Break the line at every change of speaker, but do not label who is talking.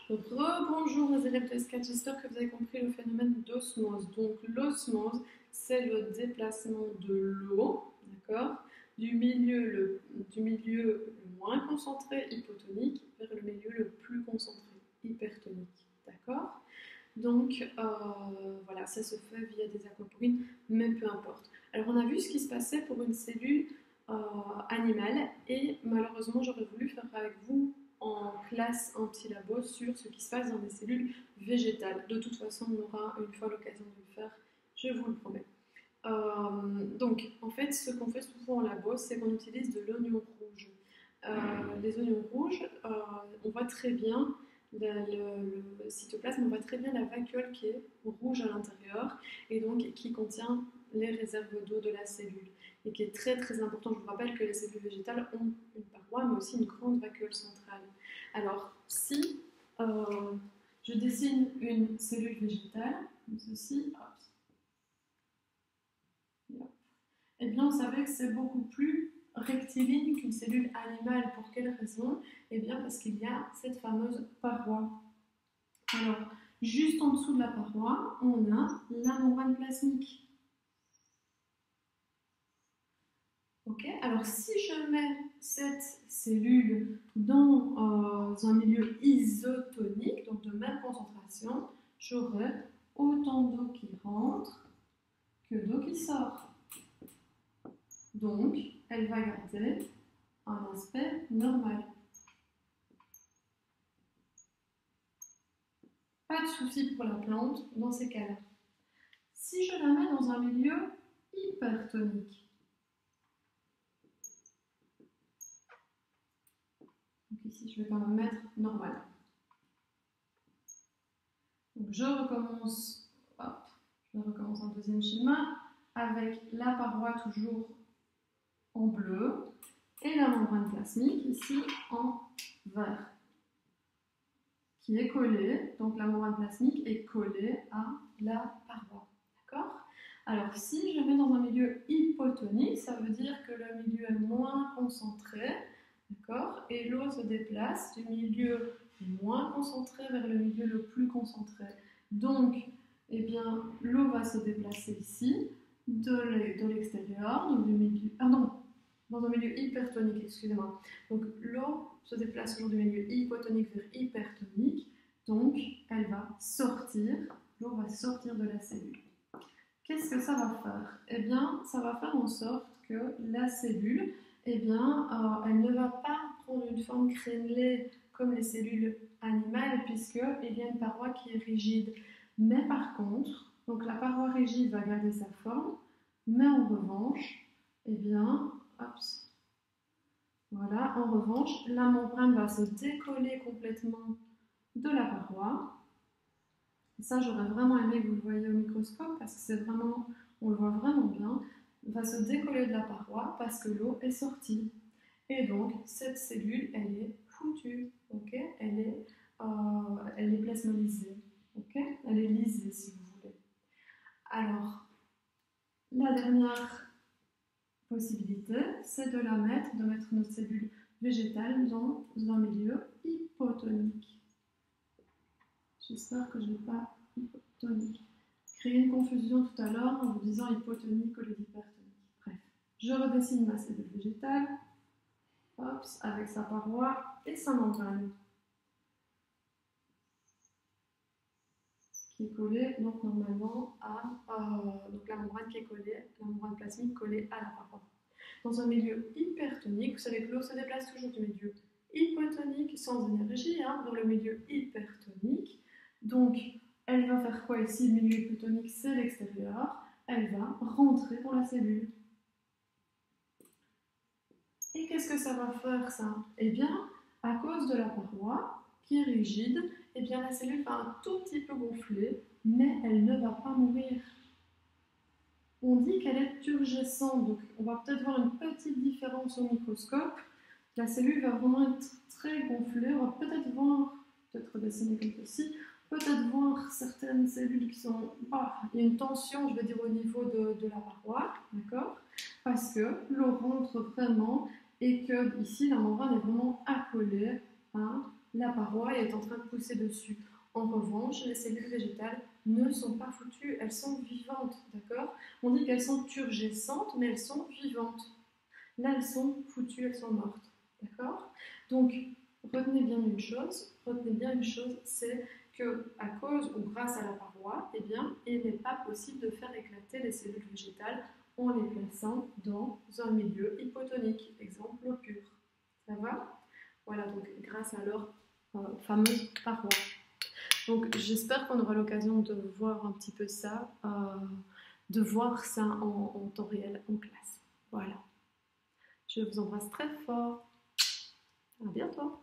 Rebonjour aux élèves de S4, j'espère que vous avez compris le phénomène d'osmose. Donc l'osmose, c'est le déplacement de l'eau, d'accord, du milieu le moins concentré, hypotonique, vers le milieu le plus concentré, hypertonique, d'accord. Donc voilà, ça se fait via des aquaporines, mais peu importe. Alors on a vu ce qui se passait pour une cellule animale et malheureusement j'aurais voulu faire avec vous en classe un petit labo sur ce qui se passe dans des cellules végétales. De toute façon, on aura une fois l'occasion de le faire, je vous le promets. Donc, en fait, ce qu'on fait souvent en labo, c'est qu'on utilise de l'oignon rouge. Les oignons rouges, on voit très bien le cytoplasme, on voit très bien la vacuole qui est rouge à l'intérieur et donc qui contient les réserves d'eau de la cellule et qui est très très important. Je vous rappelle que les cellules végétales ont une paroi mais aussi une grande vacuole centrale. Alors, si je dessine une cellule végétale, comme ceci, eh bien, vous savez que c'est beaucoup plus rectiligne qu'une cellule animale. Pour quelle raison? Eh bien, parce qu'il y a cette fameuse paroi. Alors, juste en dessous de la paroi, on a la membrane plasmique. Ok? Alors, si je mets cette cellule dans un milieu isotonique, donc de même concentration, j'aurai autant d'eau qui rentre que d'eau qui sort. Donc, elle va garder un aspect normal. Pas de souci pour la plante dans ces cas-là. Si je la mets dans un milieu hypertonique, donc ici je vais quand même mettre normal. Donc je recommence un deuxième schéma avec la paroi toujours en bleu et la membrane plasmique ici en vert qui est collée, donc la membrane plasmique est collée à la paroi. D'accord? Alors si je mets dans un milieu hypotonique, ça veut dire que le milieu est moins concentré, d'accord? Et l'eau se déplace du milieu moins concentré vers le milieu le plus concentré. Donc, eh bien, l'eau va se déplacer ici, de l'extérieur, donc du milieu, dans un milieu hypertonique, excusez-moi. Donc l'eau se déplace toujours du milieu hypotonique vers hypertonique, donc elle va sortir, l'eau va sortir de la cellule. Qu'est-ce que ça va faire? Eh bien, ça va faire en sorte que la cellule, eh bien, elle ne va pas prendre une forme crénelée comme les cellules animales, puisqu'il y a une paroi qui est rigide. Mais par contre, donc la paroi rigide va garder sa forme, mais en revanche, eh bien, voilà, en revanche, la membrane va se décoller complètement de la paroi. Et ça, j'aurais vraiment aimé que vous le voyiez au microscope parce que c'est vraiment, on le voit vraiment bien, va se décoller de la paroi parce que l'eau est sortie. Et donc, cette cellule, elle est foutue, ok? Elle est plasmolysée, ok? Elle est lysée, si vous voulez. Alors, la dernière possibilité, c'est de mettre notre cellule végétale dans un milieu hypotonique. J'espère que je n'ai pas hypotonique. Créer une confusion tout à l'heure en vous disant hypotonique au lieu d'hypertonique. Bref, je redessine ma cellule végétale, avec sa paroi et sa membrane qui est collée donc normalement à donc la membrane qui est collée, la membrane plasmique collée à la paroi. Dans un milieu hypertonique, vous savez que l'eau se déplace toujours du milieu hypotonique sans énergie vers le milieu hypertonique. Donc, elle va faire quoi ici? Le milieu hypotonique, c'est l'extérieur. Elle va rentrer dans la cellule. Et qu'est-ce que ça va faire, ça? Eh bien, à cause de la paroi qui est rigide, eh bien, la cellule va un tout petit peu gonfler, mais elle ne va pas mourir. On dit qu'elle est turgescente, donc on va peut-être voir une petite différence au microscope. La cellule va vraiment être très gonflée. On va peut-être voir, peut-être redessiner comme ceci, peut-être voir certaines cellules qui sont... il y a une tension, je vais dire, au niveau de la paroi, d'accord? Parce que l'eau rentre vraiment et que ici, la membrane est vraiment accolée à la paroi est en train de pousser dessus. En revanche, les cellules végétales ne sont pas foutues, elles sont vivantes, d'accord? On dit qu'elles sont turgescentes, mais elles sont vivantes. Là, elles sont foutues, elles sont mortes, d'accord? Donc, retenez bien une chose, c'est que à cause ou grâce à la paroi, eh bien, il n'est pas possible de faire éclater les cellules végétales en les plaçant dans un milieu hypotonique, exemple l'eau pure. Ça va? Voilà, donc grâce à leur fameuse paroi. Donc j'espère qu'on aura l'occasion de voir un petit peu ça, de voir ça en temps réel en classe. Voilà. Je vous embrasse très fort. À bientôt.